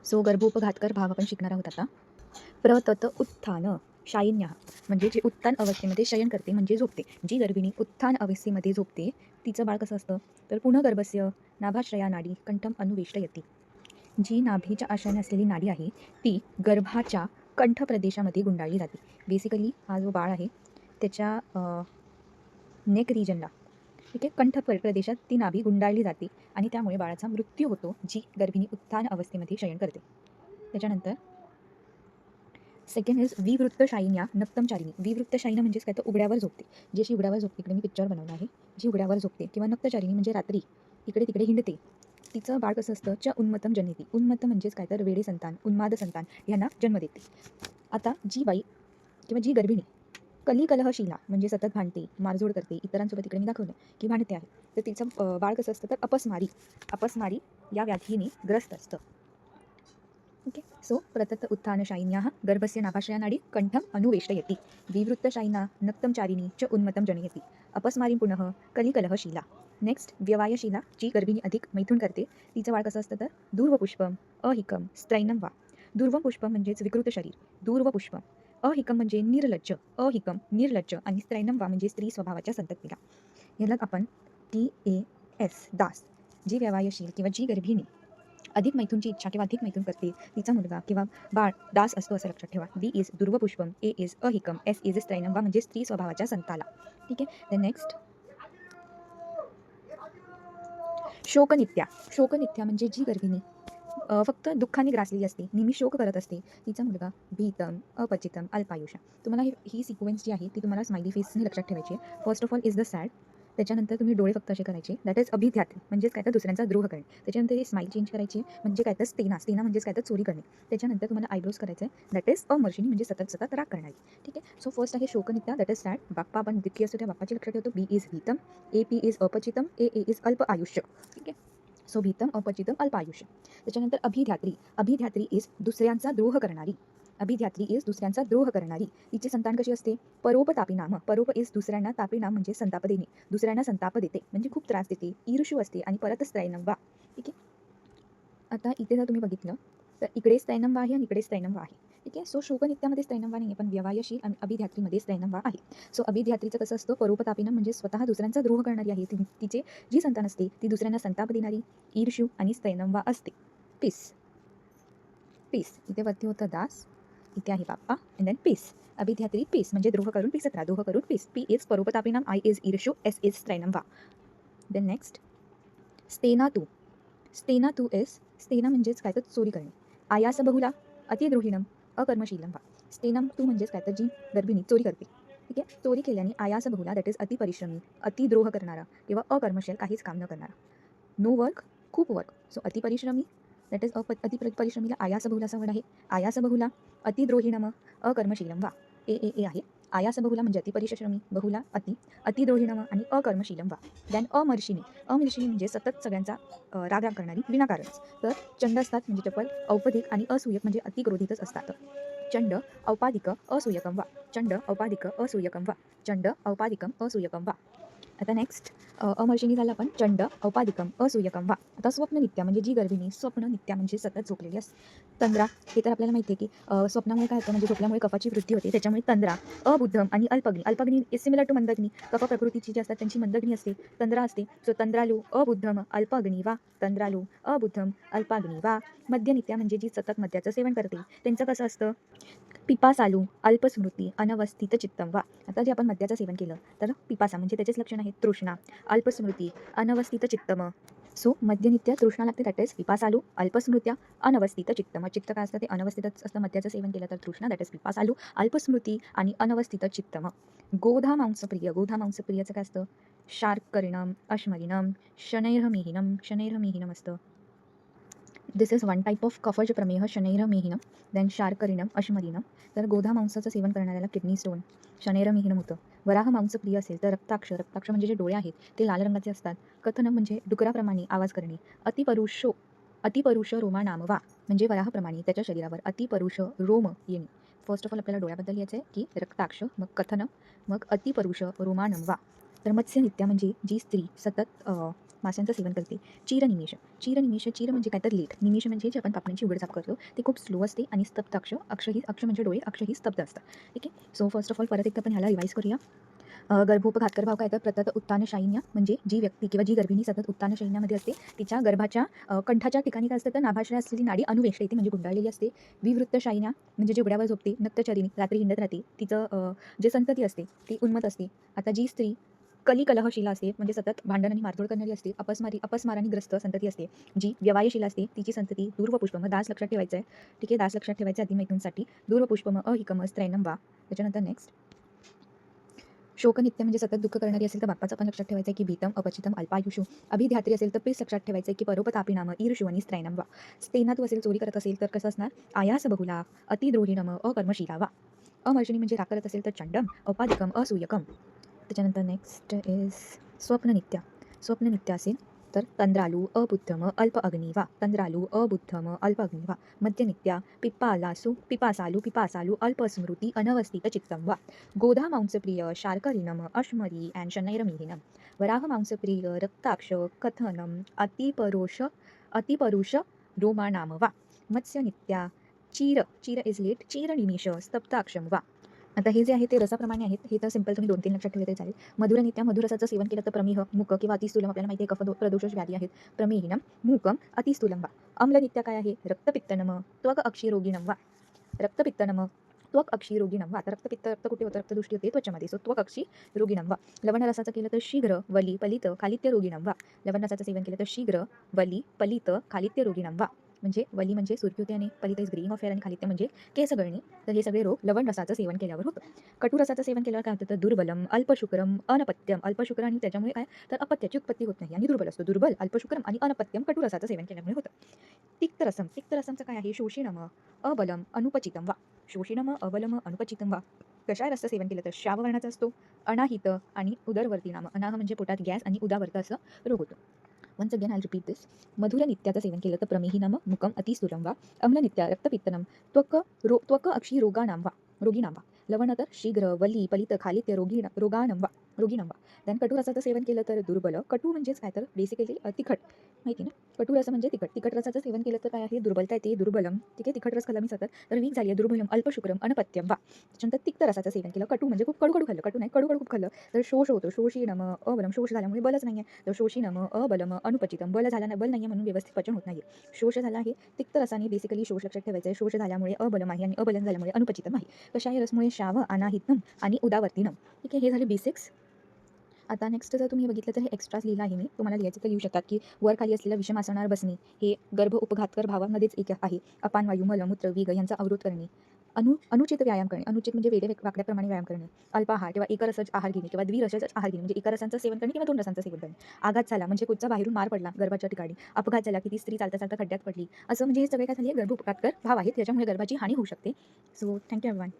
So गर्भोपघातकर भाव आपण शिकणार आहोत आता. प्रतत उत्थान शायिन्यः म्हणजे जे उत्तान अवस्थेमध्ये शयन करते म्हणजे झोपते. जी गर्भिणी उत्थान अवस्थेमध्ये झोपते तिचं बाळ कसं असतं तर पुनर्गर्भस्य नाभाश्रया नाडी कंठम अनुवेष्टयती. जी नाभीच्या आश्रयाने असलेली नाडी आहे ती गर्भाच्या कंठ प्रदेशामध्ये गुंडाळली जाते. बेसिकली हा जो बाळ आहे त्याच्या नेक रिजनला, ठीक आहे, कंठ प्रदेशात ती नाभी गुंडाळली जाते आणि त्यामुळे बाळाचा मृत्यू होतो जी गर्भिणी उत्थान अवस्थेमध्ये शयन करते. त्याच्यानंतर सेकंड इज विवृत्तशायिन्या नक्तमचारिणी. विवृत्तशायिना म्हणजेच काय तर उघड्यावर झोपते. जी अशी उघड्यावर झोपते, इकडे मी पिक्चर बनवला आहे, जी उघड्यावर झोपते किंवा नक्तचारिणी म्हणजे रात्री इकडे तिकडे हिंडते. तिचं बाळ कसं असतं च उन्मत्तम जन्यते. उन्मत्त म्हणजेच काय तर वेडे संतान, उन्माद संतान यांना जन्म देते. आता जी बाई किंवा जी गर्भिणी कलिकलहशीला म्हणजे सतत भांडते, मारझोड करते, इतरांसोबत इकडे मी दाखवलं की भांडते आहे, तर तिचं बाळ कसं असतं तर अपस्मारी. अपस्मारी या व्याधीने ग्रस्त असतं. ओके. सो प्रतत उत्थानशायिन्याः गर्भस्य नाभाश्रया नाडी कंठम अनुवेष्टयति. विवृत्तशायिना नक्तमचारिणी च उन्मत्तं जनयति. अपस्मारीं पुनः कलिकलहशीला. नेक्स्ट व्यवायशीला जी गर्भिणी अधिक मैथून करते तिचं बाळ कसं असतं तर दूर्वपुष्पम अहिकम स्त्रैणम वा. दूर्वपुष्पम म्हणजेच विकृत शरीर. दूर्वपुष्पम. अहिकम म्हणजे निर्लज्ज. अहिकम निर्लज्ज आणि स्त्रैणम वा म्हणजे स्त्री स्वभावाच्या संततीला. याला आपण TAS दास. जी व्यवायशील किंवा जी गर्भिणी अधिक मैथूनची इच्छा किंवा अधिक मैथून करते तिचा मुलगा किंवा बाळ दास असतो असं लक्षात ठेवा. बी इज दुर्वपुष्पम, ए इज अहिकम, एस इज स्त्रैणम वा म्हणजे स्त्री स्वभावाच्या संताला. ठीक आहे. Then next शोकनित्या. शोकनित्या म्हणजे जी गर्भिणी फक्त दुःखाने ग्रासलेली असते, नेहमी शोक करत असते, तिचा मुलगा भीतम अपचितम अल्पायुषा. तुम्हाला ही सिक्वेन्स जी आहे ती तुम्हाला स्माइली फेसने लक्षात ठेवायची आहे. First of all is the sad. त्याच्यानंतर तुम्ही डोळे फक्त असे करायचे, दॅट इज अभिध्यात्री म्हणजेच काय तर दुसऱ्यांचा द्रोह करणे. त्याच्यानंतर ही स्माईल चेंज करायची म्हणजे काय तर स्तेना. स्तेना म्हणजेच काय तर चोरी करणे. त्याच्यानंतर तुम्हाला आयब्रोज करायचं आहे, दॅट इज अमर्शिनी म्हणजे सतत सतत राग करणारी. ठीक आहे. सो फर्स्ट आहे शोकनित्या, दॅट इज सॅड. बाप्पा आपण दुःखी असतो त्या बाप्पाची लक्षात ठेवतो. बी इज भीतम, ए पी इज अपचितम, ए इज अल्प आयुष्य. ठीक आहे. सो भीतम अपचितम अल्पायुष्य. त्याच्यानंतर अभिध्यात्री. अभिध्यात्री इज दुसऱ्यांचा द्रोह करणारी. अभिध्यात्री इज दुसऱ्यांचा द्रोह करणारी. तिची संतान कशी असते परोपतापी नाम. परोप इज दुसऱ्यांना, तापी नाम म्हणजे संताप देणे. दुसऱ्यांना संताप देते म्हणजे खूप त्रास देते, ईर्ष्यू असते आणि परत स्त्रैणम वा. ठीक आहे. आता इथे जर तुम्ही बघितलं तर इकडे स्त्रैणम वा आहे आणि इकडे स्त्रैणम वा आहे. ठीक आहे. सो शोकनित्यामध्ये स्त्रैणम वा नाही पण व्यवायशील आणि अभिध्यात्रीमध्ये स्त्रैणम वा आहे. सो अभिध्यात्रीचं कसं असतं परोपतापीनं म्हणजे स्वतः दुसऱ्यांचा द्रोह करणारी आहे. तिचे जी संतान असते ती दुसऱ्यांना संताप देणारी, ईर्ष्यू आणि स्त्रैणम वा असते. पीस. पीस इथे वरती होतं दास, इथे आहे बाप्पा अँड देन पीस. अभिध्यात्री पीस म्हणजे द्रोह करून पीसत राहा, द्रोह करून पीस. पी इज परोपतापिनम, आय इज ईर्ष्यू, एस इज स्त्रैणम वा. देन नेक्स्ट स्तेना तू. स्तेना तू इज स्तेना म्हणजेच काय तर चोरी करणे. आयास बहुला अतिद्रोहिणम अकर्मशीलम वा. स्तेनम तू म्हणजेच काय तर जी गर्भिणी चोरी करते. ठीक आहे. चोरी केल्याने आयास बहुला दॅट इज अतिपरिश्रमी, अतिद्रोह करणारा किंवा अकर्मशील काहीच काम न करणारा. नो वर्क खूप वर्क. सो अतिपरिश्रमी दॅट इज परिश्रमीला आयासबहुला असा वर्ड आहे. आयासबहुला अतिद्रोहिणम अकर्मशीलम वा. ए आहे. आयासबहुला म्हणजे अतिपरिश्रमी, बहुला अतिद्रोहिणम आणि अकर्मशीलम वा. दॅन अमर्षिणी. अमर्षिणी म्हणजे सतत सगळ्यांचा राग राग करणारी विनाकारणच. तर चंड असतात म्हणजे चपल, औपधिक आणि असूयक म्हणजे अतिक्रोधितच असतात. चंड औपाधिक असूयकम वा. चंड औपाधिक असूयकम वा. चंड औपाधिकम असूयकम वा. आता नेक्स्ट अमर्षिणी झाला पण चंड औपाधिकम असूयकम वा. आता स्वप्ननित्या म्हणजे जी गर्भिणी स्वप्ननित्या म्हणजे सतत झोपलेली असते. तंद्रा हे तर आपल्याला माहिती आहे की स्वप्नामुळे काय होतं म्हणजे झोपल्यामुळे कफाची वृद्धी होते. त्याच्यामुळे तंद्रा, अबुद्धम आणि अल्पग्नी. अल्पग्नी इज सिमिलर टू मंदग्नी. कफ प्रकृतीची जी असतात त्यांची मंदग्नी असते, तंद्रा असते. सो तंद्रालू अबुद्धम अल्पग्नी वा. तंद्रालू अबुद्धम अल्पाग्नी वा. मद्यनित्या म्हणजे जी सतत मद्याचं सेवन करते त्यांचं कसं असतं पिपासालू अल्पस्मृती अनवस्थित चित्तम वा. आता जे आपण मद्याचं सेवन केलं तर पिपासा म्हणजे त्याचेच लक्षण आहे तृष्णा, अल्पस्मृती, अनवस्थित चित्तम. सो मद्यनित्य तृष्णा लागते दॅट इज पिपासालू, अल्पस्मृत्या, अनवस्थित चित्तम. चित्त काय असतं ते अनवस्थितच असतं. मद्याचं सेवन केलं तर तृष्णा दॅट इज पिपासालू, अल्पस्मृती आणि अनवस्थित चित्तम. गोधा मांसप्रिय. गोधा मांसप्रियचं काय असतं शार्करिणम, अश्मरिणम, शनैर्हमिहिनम. शनैर्हमिहिनम असतं. This is one type of कफज प्रमेह शनैरमेहिनम. देन शार्करिणम अश्मरिनम. तर गोधा मांसाचं सेवन करणाऱ्याला किडनी स्टोन, शनैरमेहिनम होतं. वराह मांस प्रिय असेल तर रक्ताक्ष. रक्ताक्ष म्हणजे जे डोळे आहेत ते लाल रंगाचे असतात. कथन म्हणजे डुकराप्रमाणे आवाज करणे. अतिपरुष रोमा नामवा म्हणजे वराहप्रमाणे त्याच्या शरीरावर अतिपरुष रोम येणे. फर्स्ट ऑफ ऑल आपल्याला डोळ्याबद्दल यायचं आहे की रक्ताक्ष, मग कथन, मग अतिपरुष रोमानम वा. तर मत्स्यनित्या म्हणजे जी स्त्री सतत माशांचं सेवन करते. चिरनिमेष. चिरनिमेष, चिर म्हणजे काय तर लेट, निमेष म्हणजे जे आपण पापण्यांची उघडझाप करतो ते खूप स्लो असते आणि स्तब्ध अक्ष, अक्ष म्हणजे डोळे, अक्ष ही स्तब्ध असतं. ठीक आहे. सो फर्स्ट ऑफ ऑल परत एकदा आपण ह्याला रिवाईज करूया. गर्भोपघातकर भाव काय तर प्रतत उत्तानशय्या म्हणजे जी व्यक्ती किंवा जी गर्भिणी सतत उत्तानशय्यामध्ये असते तिच्या गर्भाच्या कंठाच्या ठिकाणी काय असतं तर नाभाशय असलेली नाडी अनुवेष्ट येते म्हणजे गुंडाळलेली असते. विवृत्तशय्या म्हणजे जी उघड्यावर झोपते. नक्तचरिणी रात्री हिंडत राहते. तिचं जे संतती असते ती उन्मत असते. आता जी स्त्री कलिकलहशीला असते म्हणजे सतत भांडण आणि मारझोड करणारी असते. अपस्माराने ग्रस्त संतती असते. जी व्यवायशीला असते तिची संतती दूर्वपुष्पम, दास लक्षात ठेवायचं आहे. ठीक आहे, दास लक्षात ठेवायचं आहे आदिमैथूनसाठी. दूर्वपुष्पम अहिकम स्त्रैनम वा. त्याच्यानंतर नेक्स्ट शोकनित्य म्हणजे सतत दुःख करणारी असेल तर बाप्पाचं पण लक्षात ठेवायचं आहे की भीतम अपचितम अल्पायुषू. अभिध्यात्री असेल तर पेस लक्षात ठेवायचं आहे की परोपतापी नाम ईर्षु आणि स्त्रैनम वा. स्तेनातू असेल चोरी करत असेल तर कसं असणार आयास बहुला अतिद्रोहिणम अकर्मशीला वा. अमर्षणी म्हणजे राग करत असेल तर चंडम अपादिकम असूयकम. त्याच्यानंतर नेक्स्ट इज स्वप्ननित्य. स्वप्ननित्य असेल तर तंद्रालू अबुद्धम अल्प अग्नी वा. तंद्रालू अबुद्धम अल्प अग्नी वा. मद्यनित्या पिपासालू अल्पस्मृती अनवस्थित चित्तम वा. गोधा मांसप्रिय शार्करिणम अश्मरी अँड शनैरमिहिनम. वराह मांसप्रिय रक्ताक्ष कथनम अतिपरुष रोमानाम वा. मत्स्यनित्या चीर इज लेट चीरनिमिष स्तब्धाक्षम वा. आता हे जे आहे ते रसाप्रमाणे आहेत. हे तर सिंपल तुम्ही 2-3 लक्षात ठेवले तरी चालेल. मधुरनित्या मधुरसाचं सेवन केलं तर प्रमेह, मूक किंवा अतिस्थूलम आपल्याला माहिती आहे प्रदोष व्याधी आहेत. प्रमेहिनम, मूकम, अतिस्थूलम वा. अम्लनित्या काय आहे रक्तपित्तनम, त्वक अक्षीरोगिणम वा. रक्तपित्तनम त्वक अक्षीरोगिणम वा. आता रक्त कुठे होतं रक्तदृष्टी होते त्वचामध्ये. सो त्वक अक्षीरोगिणम वा. लवणरसाचं केलं तर शीघ्र वली पलित खालित्य रोगिणम वा. लवणरसाचं सेवन केलं तर शीघ्र वली पलित खालित्य रोगिणम वा. म्हणजे वली म्हणजे सुरखी होते आणि पलित इज ग्रीन ऑफ हेअर आणि खालित्य म्हणजे केस गळणी. तर हे सगळे रोग लवण रसाचं सेवन केल्यावर होतं. कटुरसाचं सेवन केल्यावर काय होतं तर दुर्बलम अल्पशुक्रम अनपत्यम. अल्पशुक्र आणि त्याच्यामुळे काय तर अपत्याची उत्पत्ती होत नाही आणि दुर्बल असतो. दुर्बल अल्पशुक्रम आणि अनपत्यम कटुरसाचं सेवन केल्यामुळे होतं. तिक्तरसमचं काय आहे शोषिणम अबलम अनुपचितम वा. शोषिणम अबलम अनुपचितम वा. कषाय रसचं सेवन केलं तर श्राववर्णाचा असतो. अनाहित आणि उदरवर्ती नाम. अनाह म्हणजे पोटात गॅस आणि उदावर्त असं रोग होतो. वन्स अगेन आय रिपीट दिस. मधुरनित्याचं सेवन केलं तर प्रमेहिनम मुकम अतिस्थूलम वा. अम्लनित्या रक्तपित्तनम त्वक अक्षी रोगानाम वा. रोगिणाम वा. लवण तर शीघ्र वली पलित खालित्य रोगाणम वा. देन कटुरसाचं सेवन केलं तर दुर्बल. कटू म्हणजेच काय तर बेसिकली तिखट माहिती ना. कटुरस म्हणजे तिखट रसाचं सेवन केलं तर काय आहे दुर्बलता येते दुर्बलम. ठीक आहे, तिखट रस खाल्ला मी सतत तर वीक झाली आहे. दुर्बलम अल्पशुक्रम अनपत्यम वा. त्याच्यानंतर तिक्त रसाचं सेवन केलं कटू म्हणजे खूप कडू खाल्लं. कटू नाही कडू खूप खाल्लं तर शोष होतो. शोषीनम अबलम. शोष झाल्यामुळे बलच नाही आहे तर शोषीनम अबलम अनुपचितम. बल नाही आहे म्हणून व्यवस्थित पचन होत नाही. शोष झाला आहे तिक्त रसाने बेसिकली शोष लक्षात ठेवायचं आहे. शोष झाल्यामुळे अबलम आहे आणि अबलम झाल्यामुळे अनुपचितम आहे. कशाही रसमुळे शाव अनाहितम आणि उदावर्तीनम. ठीक आहे, हे झाले बेसिक्स. आता नेक्स्ट जर तुम्ही बघितलं तर हे एक्स्ट्राच लिहिलं आहे मी. तुम्हाला लिहायचं तर लिहू शकतात की वर खाली असलेल्या विषम आसनावर बसणे हे गर्भ उपघातकर भावामध्येच एक आहे. अपान वायू मलमूत्र वेग यांचा अवरोध करणे. अनुचित व्यायाम करणे. अनुचित म्हणजे वेडे वाकड्याप्रमाणे व्यायाम करणे. अल्पाहार किंवा एकरसच आहार घेणे किंवा द्विरसच आहार घेणे म्हणजे एका रसांचं सेवन करणे किंवा 2 रसांचं सेवन करणे. आघात झाला म्हणजे कुठचा बाहेरून मार पडला गर्भाच्या ठिकाणी. अपघात झाला की ती स्त्री चालता चालता खड्ड्यात पडली. असं म्हणजे हे सगळे काय झाले गर्भ उपघातकर भाव आहेत त्याच्यामुळे गर्भाची हानी होऊ शकते. So thank you everyone.